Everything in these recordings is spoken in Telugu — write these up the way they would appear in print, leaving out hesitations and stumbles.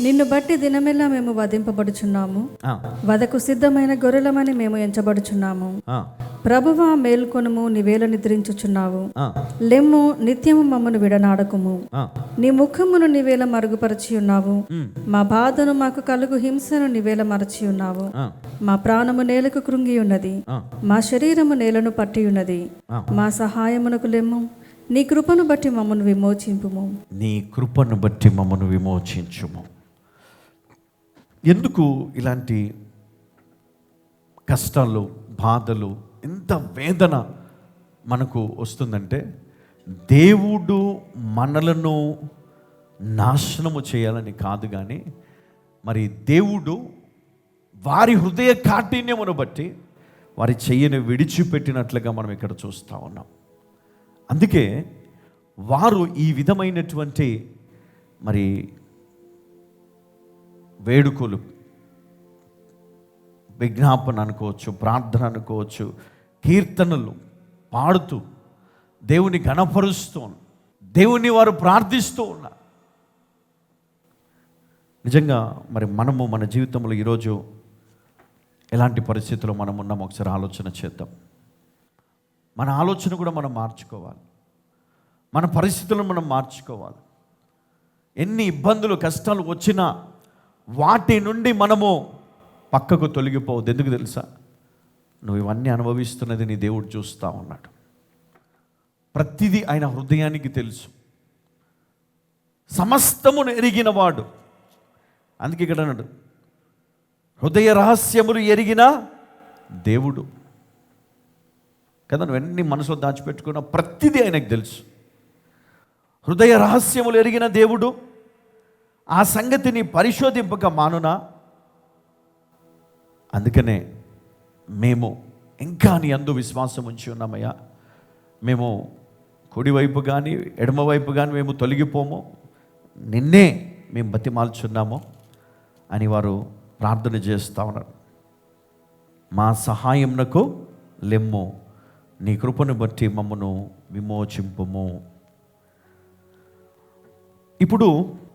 నిన్ను బట్టి దినమెల్లా మేము వధింపబడుచున్నాము, వదకు సిద్ధమైన గొర్రెలమని మేము ఎంచబడుచున్నాము. ప్రభువా మేల్కొనుము, నీవేళ నిద్రించుచున్నావు. లెమ్ము, నిత్యము మమ్మను విడనాడకుము. నీ ముఖమును నీవేళ మరుగుపరచి ఉన్నావు. మా బాధను, మాకు కలుగు హింసను నీవేళ మరచి ఉన్నావు. మా ప్రాణము నేలకు కృంగి ఉన్నది, మా శరీరము నేలను పట్టి ఉన్నది. మా సహాయమునకు లెమ్ము, నీ కృపను బట్టి మమ్మను విమోచింపుము. నీ కృపను బట్టి మమ్మను విమోచించుము. ఎందుకు ఇలాంటి కష్టాలు, బాధలు, ఇంత వేదన మనకు వస్తుందంటే, దేవుడు మనలను నాశనము చేయాలని కాదు, కానీ మరి దేవుడు వారి హృదయ కాఠిన్యమును బట్టి వారి చెయ్యని విడిచిపెట్టినట్లుగా మనం ఇక్కడ చూస్తూ ఉన్నాం. అందుకే వారు ఈ విధమైనటువంటి మరి వేడుకలు, విజ్ఞాపన అనుకోవచ్చు, ప్రార్థన అనుకోవచ్చు, కీర్తనలు పాడుతూ దేవుని ఘనపరుస్తూ దేవుని వారు ప్రార్థిస్తూ ఉన్నారు. నిజంగా మరి మనము మన జీవితంలో ఈరోజు ఎలాంటి పరిస్థితుల్లో మనం ఉన్నామో ఒకసారి ఆలోచన చేద్దాం. మన ఆలోచన కూడా మనం మార్చుకోవాలి, మన పరిస్థితులను మనం మార్చుకోవాలి. ఎన్ని ఇబ్బందులు, కష్టాలు వచ్చినా వాటి నుండి మనము పక్కకు తొలగిపోవద్దు. ఎందుకు తెలుసా? నువ్వు ఇవన్నీ అనుభవిస్తున్నది నీ దేవుడు చూస్తూ ఉన్నాడు. ప్రతిదీ ఆయన హృదయానికి తెలుసు, సమస్తమును ఎరిగినవాడు. అందుకే ఇక్కడ అన్నాడు, హృదయ రహస్యములు ఎరిగిన దేవుడు కదా. నువ్వన్నీ మనసులో దాచిపెట్టుకున్న ప్రతిదీ ఆయనకు తెలుసు. హృదయ రహస్యములు ఎరిగిన దేవుడు ఆ సంగతిని పరిశోధింపక మానునా? అందుకనే మేము ఇంకా నీ అందు విశ్వాసం ఉంచి ఉన్నామయ్యా. మేము కుడివైపు కానీ ఎడమవైపు కానీ మేము తొలగిపోము, నిన్నే మేము బతిమాల్చున్నాము అని వారు ప్రార్థన చేస్తూ ఉన్నారు. మా సహాయంనకు లెమ్ము, నీ కృపను బట్టి మమ్మను విమోచింపుము. ఇప్పుడు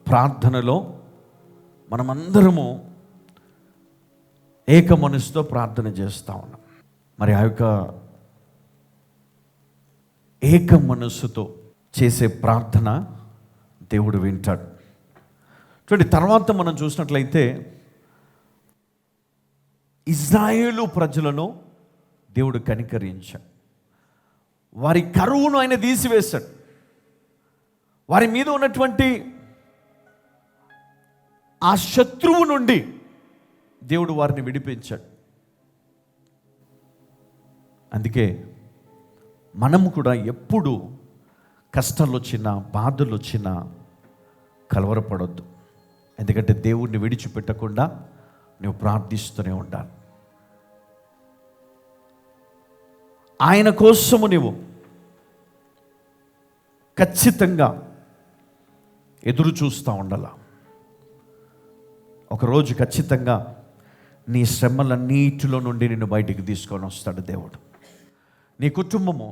ప్రార్థనలో మనమందరము ఏక మనసుతో ప్రార్థన చేస్తూ ఉన్నాం. మరి ఆ యొక్క ఏక మనస్సుతో చేసే ప్రార్థన దేవుడు వింటాడు. చూడండి, తర్వాత మనం చూసినట్లయితే ఇజ్రాయేలు ప్రజలను దేవుడు కనికరించాడు. వారి కరువును ఆయన తీసివేశాడు. వారి మీద ఉన్నటువంటి ఆ శత్రువు నుండి దేవుడు వారిని విడిపించాడు. అందుకే మనము కూడా ఎప్పుడు కష్టాలు వచ్చినా, బాధలు వచ్చినా కలవరపడొద్దు. ఎందుకంటే దేవుడిని విడిచిపెట్టకుండా నువ్వు ప్రార్థిస్తూనే ఉండాలి. ఆయన కోసము నువ్వు ఖచ్చితంగా ఎదురు చూస్తూ ఉండాల. ఒకరోజు ఖచ్చితంగా నీ శ్రమలన్నిటిలో నుండి నిన్ను బయటికి తీసుకొని వస్తాడు దేవుడు. నీ కుటుంబము,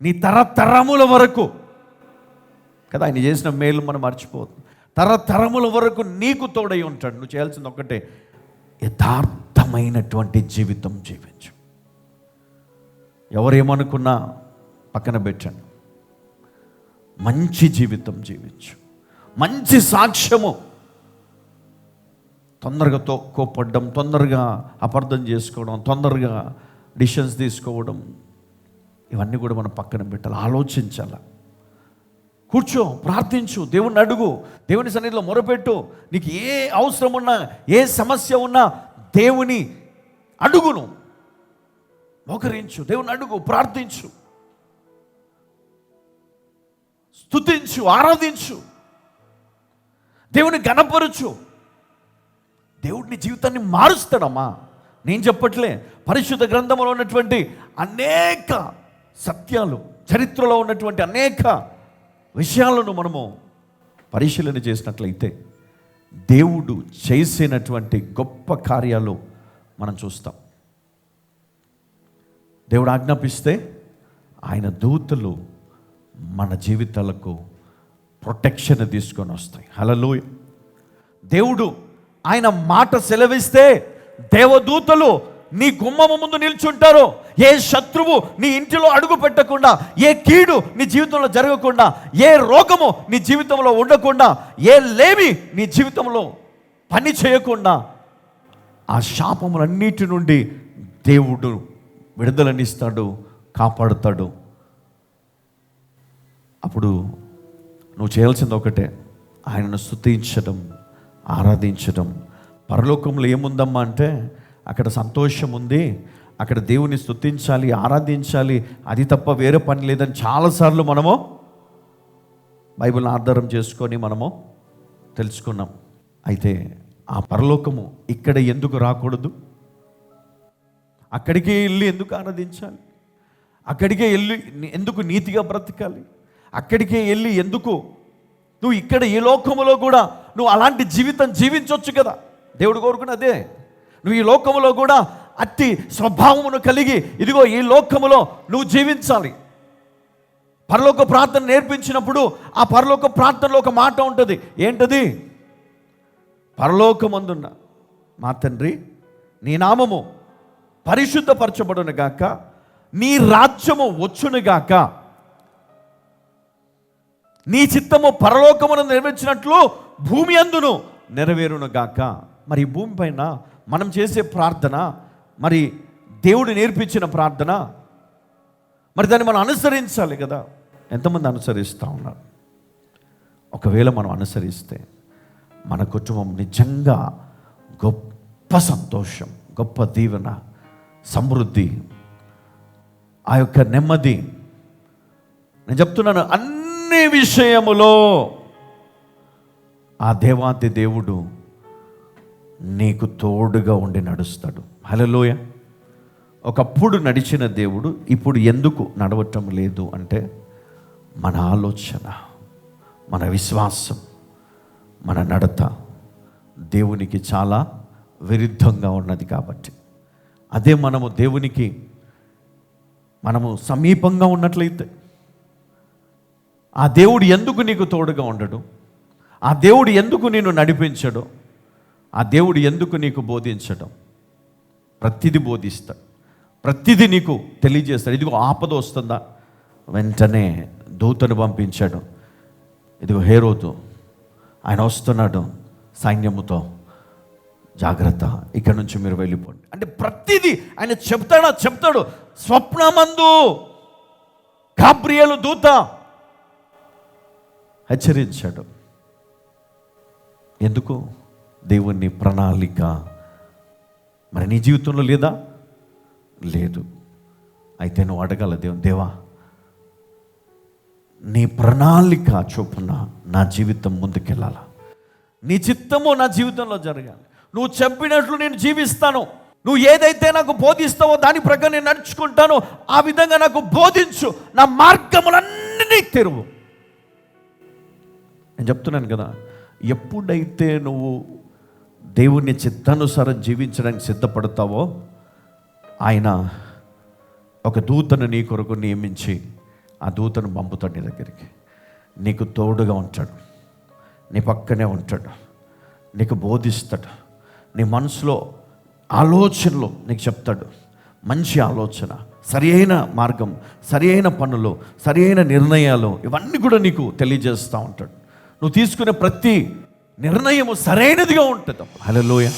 నీ తరతరముల వరకు కదా, ఆయన చేసిన మేలు మనం మర్చిపోతుంది. తరతరముల వరకు నీకు తోడై ఉంటాడు. నువ్వు చేయాల్సింది ఒక్కటే, యథార్థమైనటువంటి జీవితం జీవించు. ఎవరేమనుకున్నా పక్కన పెట్టండి, మంచి జీవితం జీవించు, మంచి సాక్ష్యము. తొందరగా కోప్పడ్డం, తొందరగా అపార్థం చేసుకోవడం, తొందరగా డిసిషన్స్ తీసుకోవడం, ఇవన్నీ కూడా మనం పక్కన పెట్టాలి. ఆలోచించాలి, కూర్చో, ప్రార్థించు, దేవుణ్ణి అడుగు, దేవుని సన్నిధిలో మొరపెట్టు. నీకు ఏ అవసరం ఉన్నా, ఏ సమస్య ఉన్నా దేవుని అడుగును, మోకరించు, దేవుని అడుగు, ప్రార్థించు, స్తుతించు, ఆరాధించు, దేవుని ఘనపరచు. దేవుడిని జీవితాన్ని మారుస్తాడమ్మా. నేను చెప్పట్లే, పరిశుద్ధ గ్రంథంలో ఉన్నటువంటి అనేక సత్యాలు, చరిత్రలో ఉన్నటువంటి అనేక విషయాలను మనము పరిశీలన చేసినట్లయితే దేవుడు చేసినటువంటి గొప్ప కార్యాలు మనం చూస్తాం. దేవుడు ఆజ్ఞాపిస్తే ఆయన దూతలు మన జీవితాలకు ప్రొటెక్షన్ తీసుకొని వస్తాయి. హల్లెలూయా. దేవుడు ఆయన మాట సెలవిస్తే దేవదూతలు నీ గుమ్మము ముందు నిల్చుంటారు. ఏ శత్రువు నీ ఇంటిలో అడుగు పెట్టకుండా, ఏ కీడు నీ జీవితంలో జరగకుండా, ఏ రోగము నీ జీవితంలో ఉండకుండా, ఏ లేమి నీ జీవితంలో పని చేయకుండా ఆ శాపములన్నిటి నుండి దేవుడు విడుదలనిస్తాడు, కాపాడుతాడు. అప్పుడు నువ్వు చేయాల్సింది ఒకటే, ఆయనను స్తుతించడం, ఆరాధించడం. పరలోకంలో ఏముందమ్మా అంటే అక్కడ సంతోషం ఉంది, అక్కడ దేవుని స్తుతించాలి, ఆరాధించాలి, అది తప్ప వేరే పని లేదని చాలాసార్లు మనము బైబిల్ని ఆధారం చేసుకొని మనము తెలుసుకున్నాం. అయితే ఆ పరలోకము ఇక్కడ ఎందుకు రాకూడదు? అక్కడికే వెళ్ళి ఎందుకు ఆరాధించాలి? అక్కడికే వెళ్ళి ఎందుకు నీతిగా బ్రతకాలి? అక్కడికే వెళ్ళి ఎందుకు నువ్వు ఇక్కడ ఈ లోకములో కూడా నువ్వు అలాంటి జీవితం జీవించవచ్చు కదా? దేవుడు కోరుకున్నదే. నువ్వు ఈ లోకములో కూడా అట్టి స్వభావమును కలిగి ఇదిగో ఈ లోకములో నువ్వు జీవించాలి. పరలోక ప్రార్థన నేర్పించినప్పుడు ఆ పరలోక ప్రార్థనలో ఒక మాట ఉంటుంది. ఏంటది? పరలోకమందున్న మా తండ్రి, నీ నామము పరిశుద్ధపరచబడును గాక, నీ రాజ్యము వచ్చును గాక, నీ చిత్తము పరలోకమును నెరవేర్చినట్లు భూమి అందును నెరవేరును గాక. మరి భూమి పైన మనం చేసే ప్రార్థన, మరి దేవుడు నేర్పించిన ప్రార్థన, మరి దాన్ని మనం అనుసరించాలి కదా. ఎంతమంది అనుసరిస్తూ ఉన్నారు? ఒకవేళ మనం అనుసరిస్తే మన కుటుంబం నిజంగా గొప్ప సంతోషం, గొప్ప దీవెన, సమృద్ధి, ఆ యొక్క నెమ్మది. నేను చెప్తున్నాను, అన్ని విషయములో ఆ దేవాతి దేవుడు నీకు తోడుగా ఉండి నడుస్తాడు. హల్లెలూయ. ఒకప్పుడు నడిచిన దేవుడు ఇప్పుడు ఎందుకు నడవటం లేదు అంటే మన ఆలోచన, మన విశ్వాసం, మన నడత దేవునికి చాలా విరుద్ధంగా ఉన్నది. కాబట్టి అదే మనము దేవునికి మనము సమీపంగా ఉన్నట్లయితే ఆ దేవుడు ఎందుకు నీకు తోడుగా ఉండడు? ఆ దేవుడు ఎందుకు నిన్ను నడిపించడు? ఆ దేవుడు ఎందుకు నీకు బోధించడం? ప్రతిదీ బోధిస్తాడు, ప్రతిదీ నీకు తెలియజేస్తాడు. ఇదిగో ఆపద వస్తుందా, వెంటనే దూతను పంపించాడు. ఇదిగో హేరోదు ఆయన వస్తున్నాడు సైన్యముతో, జాగ్రత్త, ఇక్కడ నుంచి మీరు వెళ్ళిపోండి అంటే ప్రతిదీ ఆయన చెప్తాడు. స్వప్నమందు గాబ్రియేలు దూత హెచ్చరించాడు. ఎందుకు? దేవుని ప్రణాళిక మరి నీ జీవితంలో లేదా? లేదు. అయితే నువ్వు అడగాల, దేవా నీ ప్రణాళిక చొప్పున నా జీవితం ముందుకెళ్ళాలా, నీ చిత్తము నా జీవితంలో జరగాలి, నువ్వు చెప్పినట్లు నేను జీవిస్తాను, నువ్వు ఏదైతే నాకు బోధిస్తావో దాని ప్రకారం నేను నడుచుకుంటాను, ఆ విధంగా నాకు బోధించు, నా మార్గములన్నీ తెరువు. నేను చెప్తున్నాను కదా, ఎప్పుడైతే నువ్వు దేవుని చిత్తానుసారం జీవించడానికి సిద్ధపడతావో ఆయన ఒక దూతను నీ కొరకు నియమించి ఆ దూతను పంపుతాడు నీ దగ్గరికి. నీకు తోడుగా ఉంటాడు, నీ పక్కనే ఉంటాడు, నీకు బోధిస్తాడు, నీ మనసులో ఆలోచనలు నీకు చెప్తాడు. మంచి ఆలోచన, సరి అయిన మార్గం, సరి అయిన పనులు, సరి అయిన నిర్ణయాలు, ఇవన్నీ కూడా నీకు తెలియజేస్తూ ఉంటాడు. నువ్వు తీసుకునే ప్రతి నిర్ణయము సరైనదిగా ఉంటుంది. హల్లెలూయా.